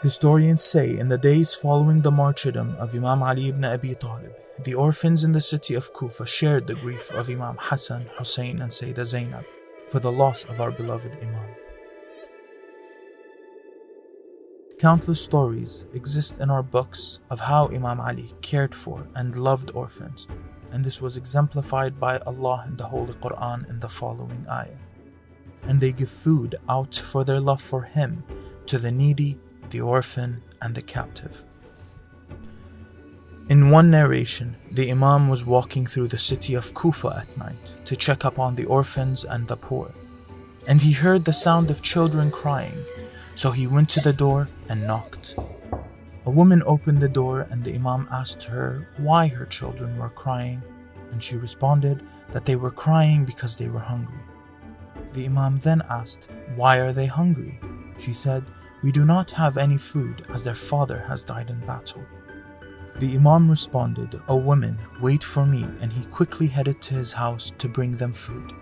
Historians say in the days following the martyrdom of Imam Ali ibn Abi Talib, the orphans in the city of Kufa shared the grief of Imam Hassan, Hussein and Sayeda Zainab for the loss of our beloved Imam. Countless stories exist in our books of how Imam Ali cared for and loved orphans, and this was exemplified by Allah in the Holy Quran in the following ayah. And they give food out for their love for him to the needy, the orphan, and the captive. In one narration, the Imam was walking through the city of Kufa at night to check up on the orphans and the poor, and he heard the sound of children crying, so he went to the door and knocked. A woman opened the door and the Imam asked her why her children were crying, and she responded that they were crying because they were hungry. The Imam then asked, "Why are they hungry?" She said, "We do not have any food as their father has died in battle." The Imam responded, "O woman, wait for me," and he quickly headed to his house to bring them food.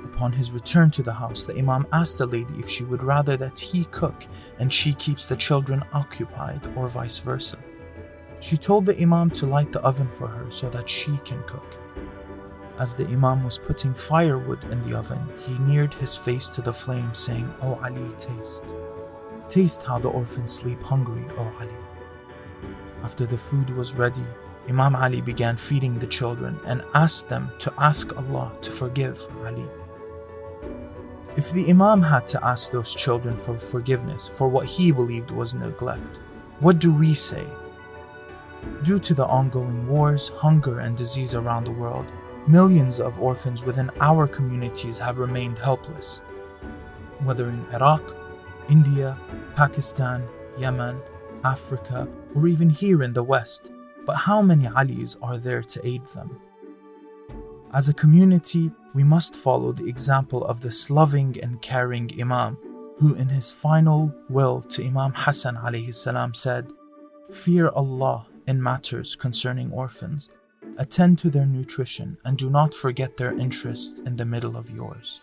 Upon his return to the house, the Imam asked the lady if she would rather that he cook and she keeps the children occupied, or vice versa. She told the Imam to light the oven for her so that she can cook. As the Imam was putting firewood in the oven, he neared his face to the flame, saying, "O Ali, taste. Taste how the orphans sleep hungry, O Ali." After the food was ready, Imam Ali began feeding the children and asked them to ask Allah to forgive Ali. If the Imam had to ask those children for forgiveness for what he believed was neglect, what do we say? Due to the ongoing wars, hunger, and disease around the world, millions of orphans within our communities have remained helpless. Whether in Iraq, India, Pakistan, Yemen, Africa, or even here in the West, but how many Alis are there to aid them? As a community, we must follow the example of this loving and caring Imam, who in his final will to Imam Hassan alayhi salam said, "Fear Allah in matters concerning orphans, attend to their nutrition, and do not forget their interest in the middle of yours."